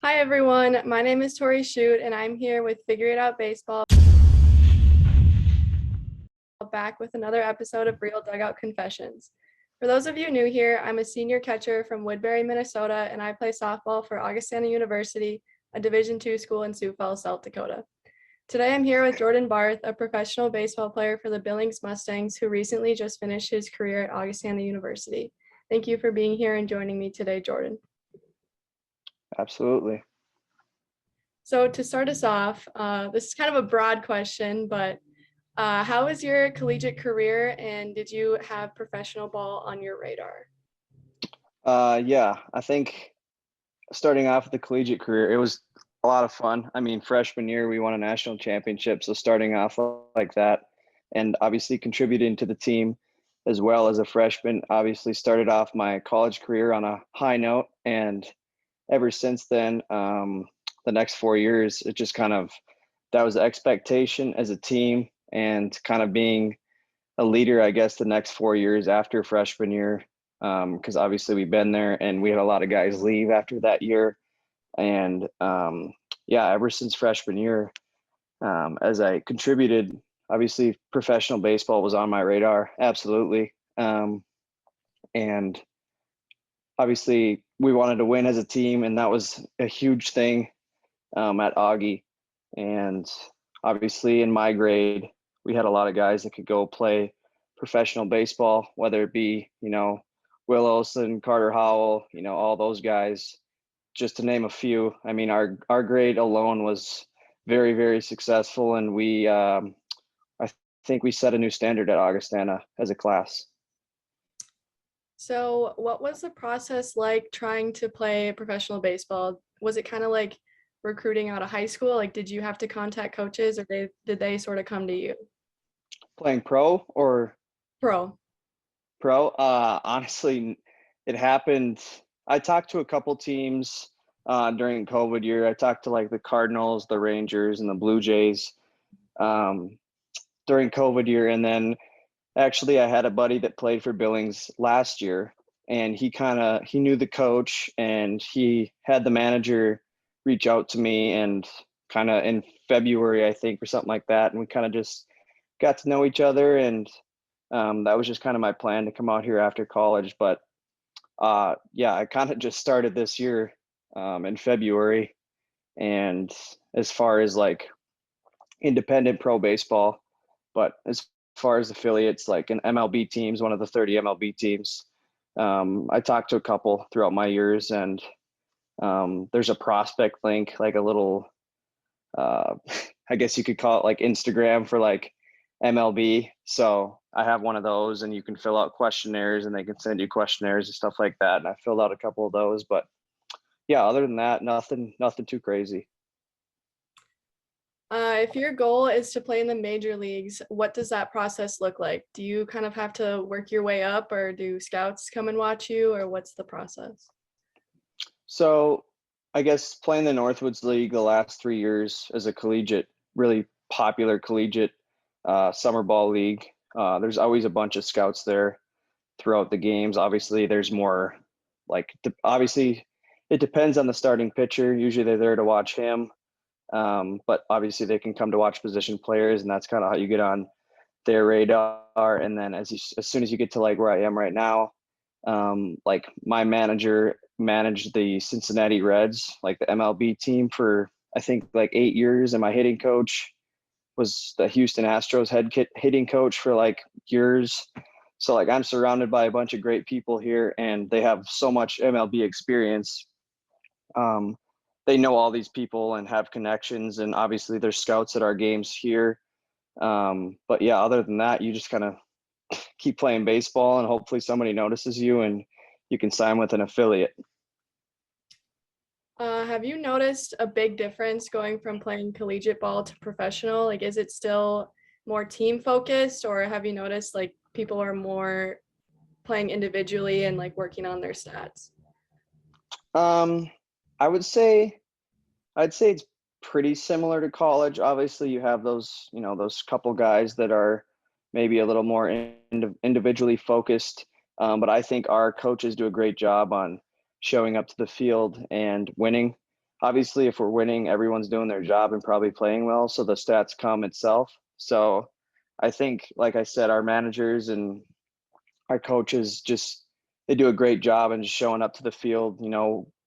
Hi everyone, my name is Tori Shute and I'm here with Figure It Out Baseball, back with another episode of Real Dugout Confessions. For those of you new here, I'm a senior catcher from Woodbury, Minnesota, and I play softball for Augustana University, a Division II school in Sioux Falls, South Dakota. Today I'm here with Jordan Barth, a professional baseball player for the Billings Mustangs who recently just finished his career at Augustana University. Thank you for being here and joining me today, Jordan. Absolutely. So to start us off, this is kind of a broad question, but how was your collegiate career and did you have professional ball on your radar? Yeah, I think starting off with the collegiate career, it was a lot of fun. I mean, freshman year, we won a national championship. So starting off like that and obviously contributing to the team as well as a freshman, obviously started off my college career on a high note. And ever since then, the next 4 years, it just that was the expectation as a team and kind of being a leader, I guess, the next 4 years after freshman year, because obviously we've been there and we had a lot of guys leave after that year. And yeah, ever since freshman year, as I contributed, obviously professional baseball was on my radar, absolutely. And obviously we wanted to win as a team, and that was a huge thing at Augie. And obviously in my grade, we had a lot of guys that could go play professional baseball, whether it be, Will Olson, Carter Howell, all those guys, just to name a few. I mean, our grade alone was very, very successful. And I think we set a new standard at Augustana as a class. So what was the process like trying to play professional baseball? Was it kind of like recruiting out of high school? Like, did you have to contact coaches or did they sort of come to you? Playing pro or Pro. pro? Honestly, it happened. I talked to a couple teams during COVID year. I talked to like the Cardinals, the Rangers, and the Blue Jays during COVID year. And then actually, I had a buddy that played for Billings last year, and he knew the coach, and he had the manager reach out to me, and kind of in February, I think, or something like that. And we kind of just got to know each other, and that was just kind of my plan to come out here after college. But yeah, I kind of just started this year in February. And as far as like independent pro baseball, but as far as affiliates, like an MLB teams, one of the 30 MLB teams, I talked to a couple throughout my years, and there's a prospect link, like a little, I guess you could call it like Instagram for like MLB. So I have one of those, and you can fill out questionnaires, and they can send you questionnaires and stuff like that. And I filled out a couple of those, but yeah, other than that, nothing too crazy. If your goal is to play in the major leagues, what does that process look like? Do you kind of have to work your way up, or do scouts come and watch you, or what's the process? So I guess playing the Northwoods League the last 3 years as a collegiate, really popular collegiate summer ball league, there's always a bunch of scouts there throughout the games. Obviously, there's more, like, obviously it depends on the starting pitcher. Usually they're there to watch him. But obviously they can come to watch position players, and that's kind of how you get on their radar. And then as soon as you get to like where I am right now, like my manager managed the Cincinnati Reds, like the MLB team, for I think like 8 years, and my hitting coach was the Houston Astros head hitting coach for like years. So like I'm surrounded by a bunch of great people here, and they have so much MLB experience. Um, they know all these people and have connections, and obviously there's scouts at our games here. But yeah, other than that, you just kind of keep playing baseball, and hopefully somebody notices you and you can sign with an affiliate. Have you noticed a big difference going from playing collegiate ball to professional? Like, is it still more team focused, or have you noticed like people are more playing individually and like working on their stats? Um, I would say I'd say it's pretty similar to college. Obviously, you have those, those couple guys that are maybe a little more individually focused. But I think our coaches do a great job on showing up to the field and winning. obviously if we're winning, everyone's doing their job and probably playing well. So the stats come itself. So I think, like I said, our managers and our coaches they do a great job in just showing up to the field,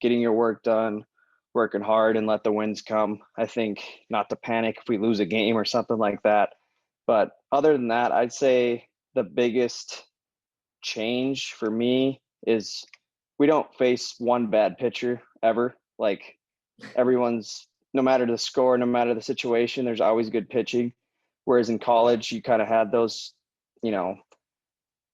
getting your work done, working hard, and let the wins come. I think not to panic if we lose a game or something like that. But other than that, I'd say the biggest change for me is we don't face one bad pitcher ever. Like everyone's, no matter the score, no matter the situation, there's always good pitching. Whereas in college, you kind of had those,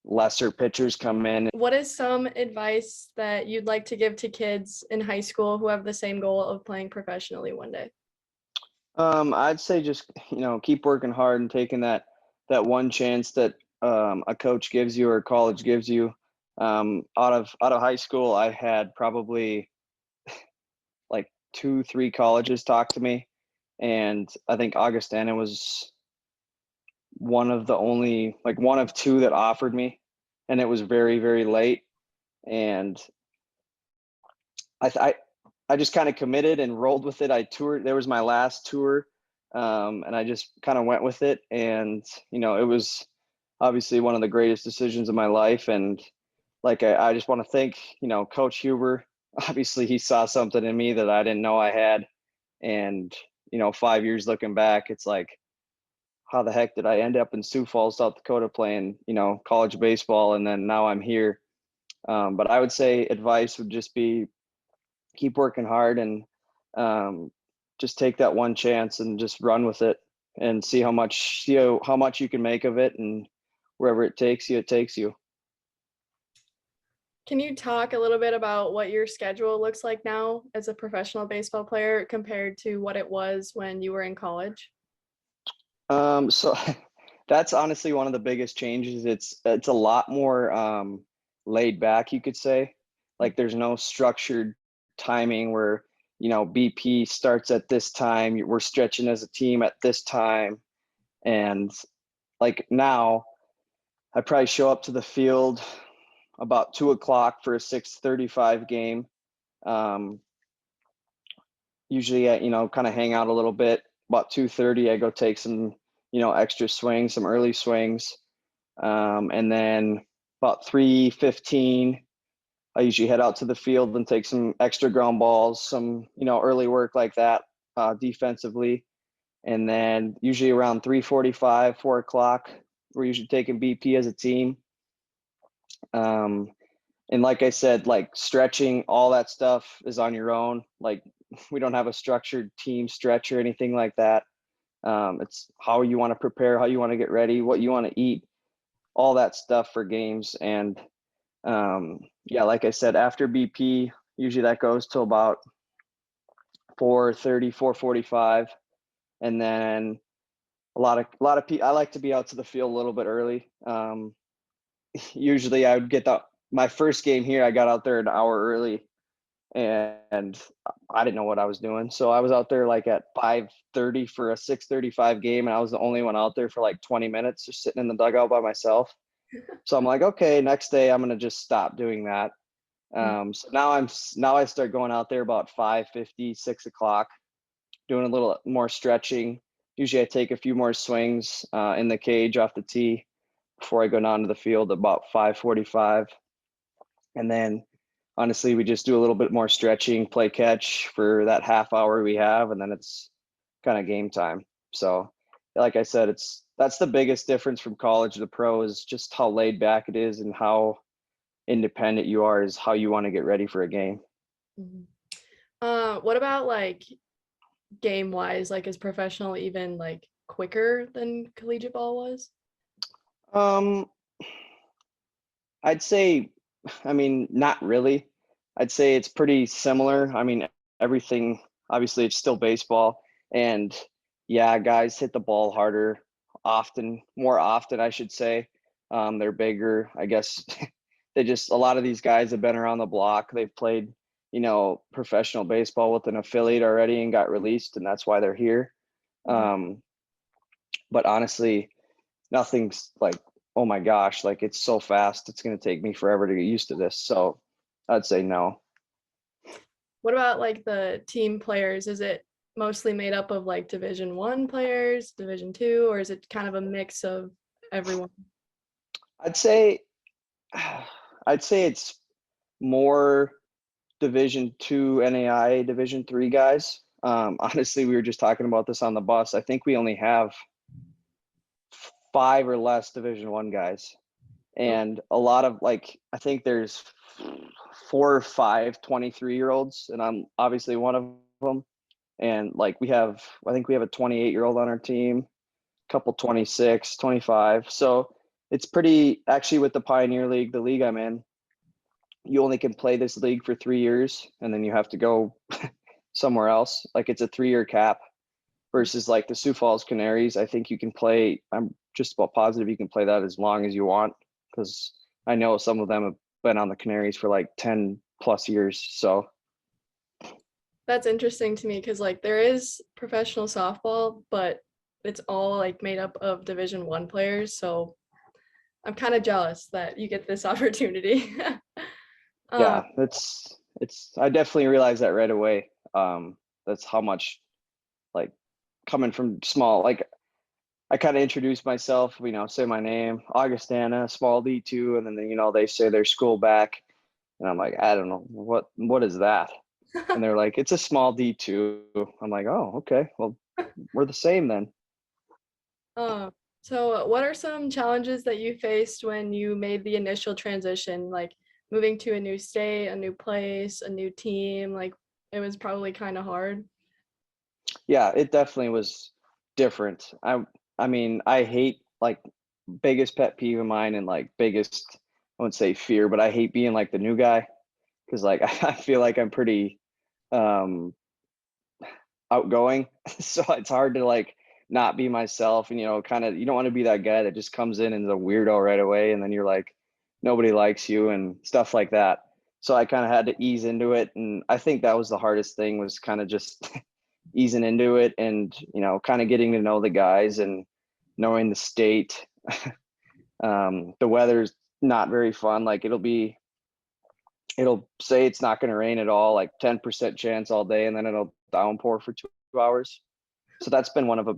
lesser pitchers come in. What is some advice that you'd like to give to kids in high school who have the same goal of playing professionally one day? I'd say just, keep working hard and taking that one chance that a coach gives you or college gives you. Out of high school, I had probably like 2-3 colleges talk to me, and I think Augustana was one of two that offered me, and it was very, very late. And I just kind of committed and rolled with it. I toured. There was my last tour, and I just kind of went with it. And it was obviously one of the greatest decisions of my life. And like I just want to thank Coach Huber. Obviously, he saw something in me that I didn't know I had. And 5 years looking back, it's like, how the heck did I end up in Sioux Falls, South Dakota, playing college baseball, and then now I'm here. But I would say advice would just be keep working hard and just take that one chance and just run with it and see how much you can make of it, and wherever it takes you, it takes you. Can you talk a little bit about what your schedule looks like now as a professional baseball player compared to what it was when you were in college? So that's honestly one of the biggest changes. It's a lot more laid back, you could say. Like there's no structured timing where BP starts at this time, we're stretching as a team at this time. And like now I probably show up to the field about 2:00 for a 6:35 game. Usually I kind of hang out a little bit. About 2:30 I go take some extra swings, some early swings, and then about 3:15 I usually head out to the field and take some extra ground balls, some early work like that defensively. And then usually around 3:45, 4:00, we're usually taking BP as a team. And like I said, like stretching, all that stuff is on your own. Like we don't have a structured team stretch or anything like that. It's how you want to prepare, how you want to get ready, what you want to eat, all that stuff for games. And yeah, like I said, after BP, usually that goes till about 4:30, 4:45. And then a lot of people, I like to be out to the field a little bit early. Usually I would get my first game here, I got out there an hour early, and I didn't know what I was doing. So I was out there like at 5:30 for a 6:35 game, and I was the only one out there for like 20 minutes, just sitting in the dugout by myself. So I'm like, okay, next day I'm gonna just stop doing that. So now I start going out there about 5:50, 6:00, doing a little more stretching. Usually I take a few more swings in the cage off the tee before I go down to the field about 5:45. And then honestly, we just do a little bit more stretching, play catch for that half hour we have, and then it's kind of game time. So like I said, that's the biggest difference from college to pro, is just how laid back it is and how independent you are, is how you want to get ready for a game. What about like game wise, like is professional even like quicker than collegiate ball was? I'd say, I mean, not really. I'd say it's pretty similar. I mean, everything, obviously it's still baseball, and yeah, guys hit the ball harder more often, I should say. They're bigger, I guess. A lot of these guys have been around the block. They've played, professional baseball with an affiliate already and got released, and that's why they're here. But honestly, nothing's like, oh my gosh, like it's so fast, it's going to take me forever to get used to this. So I'd say no. What about like the team players? Is it mostly made up of like Division 1 players, Division 2, or is it kind of a mix of everyone? I'd say I'd say it's more Division 2 NAI, Division 3 guys. Honestly, we were just talking about this on the bus. I think we only have 5 or less Division 1 guys. And a lot of like, I think there's 4 or 5 23-year-olds, and I'm obviously one of them. And like I think we have a 28-year-old on our team, a couple 26, 25. So it's pretty, actually with the Pioneer League, the league I'm in, you only can play this league for 3 years and then you have to go somewhere else. Like it's a 3-year cap versus like the Sioux Falls Canaries. I think you can play, I'm just about positive you can play that as long as you want, because I know some of them have been on the Canaries for like 10 plus years. So That's interesting to me because like there is professional softball, but it's all like made up of Division 1 players. So I'm kind of jealous that you get this opportunity. yeah, Um, it's I definitely realized that right away. That's how much, like, coming from small, like I kind of introduce myself, say my name, Augustana, small D2, and then they say their school back, and I'm like, I don't know what is that, and they're like, it's a small D2. I'm like, oh, okay, well, we're the same then. um, so what are some challenges that you faced when you made the initial transition, like moving to a new state, a new place, a new team? Like it was probably kind of hard. Yeah, it definitely was different. I mean, I hate, like, biggest pet peeve of mine and like biggest, I wouldn't say fear, but I hate being like the new guy, because like I feel like I'm pretty um outgoing. So it's hard to like not be myself, and kind of, you don't want to be that guy that just comes in and is a weirdo right away, and then you're like nobody likes you and stuff like that. So I kind of had to ease into it, and I think that was the hardest thing, was kind of just easing into it, and kind of getting to know the guys and knowing the state. The weather's not very fun. Like it'll say it's not going to rain at all, like 10% chance all day, and then it'll downpour for 2 hours. So that's been one of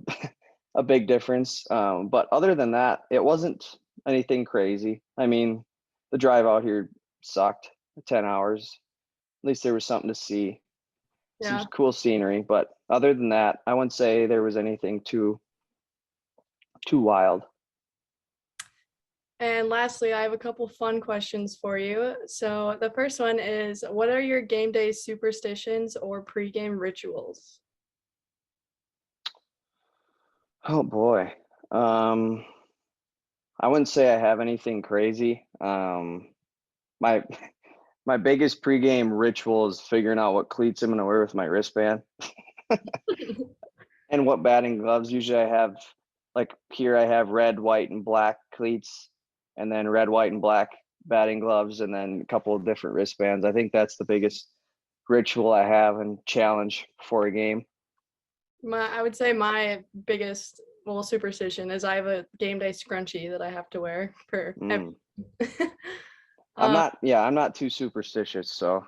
a big difference. But other than that, it wasn't anything crazy. I mean, the drive out here sucked, 10 hours. At least there was something to see, some Yeah. cool scenery. But other than that, I wouldn't say there was anything too wild. And lastly, I have a couple fun questions for you. So the first one is, what are your game day superstitions or pregame rituals? Oh boy. I wouldn't say I have anything crazy. My my biggest pregame ritual is figuring out what cleats I'm gonna wear with my wristband and what batting gloves. Usually I have, like, here I have red, white, and black cleats, and then red, white, and black batting gloves, and then a couple of different wristbands. I think that's the biggest ritual I have and challenge before a game. I would say my biggest, well, superstition is I have a game day scrunchie that I have to wear for every. Mm. Um, I'm not too superstitious, so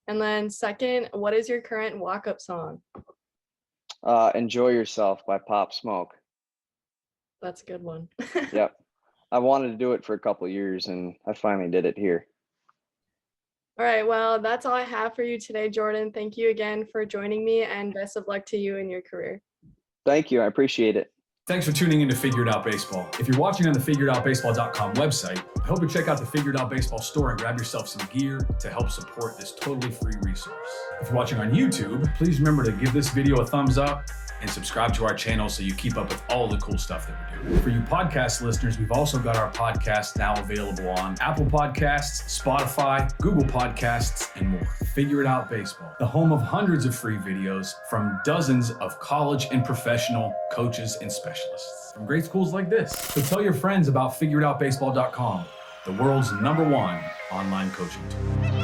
and then second, what is your current walk-up song? Enjoy Yourself by Pop Smoke. That's a good one. Yep. I wanted to do it for a couple years, and I finally did it here. All right, well, that's all I have for you today, Jordan. Thank you again for joining me, and best of luck to you in your career. Thank you. I appreciate it. Thanks for tuning in to Figure It Out Baseball. If you're watching on the figuredoutbaseball.com website, I hope you check out the Figure It Out Baseball store and grab yourself some gear to help support this totally free resource. If you're watching on YouTube, please remember to give this video a thumbs up and subscribe to our channel so you keep up with all the cool stuff that we do. For you podcast listeners, we've also got our podcast now available on Apple Podcasts, Spotify, Google Podcasts, and more. Figure It Out Baseball, the home of hundreds of free videos from dozens of college and professional coaches and specialists from great schools like this. So tell your friends about figureitoutbaseball.com, the world's #1 online coaching tool.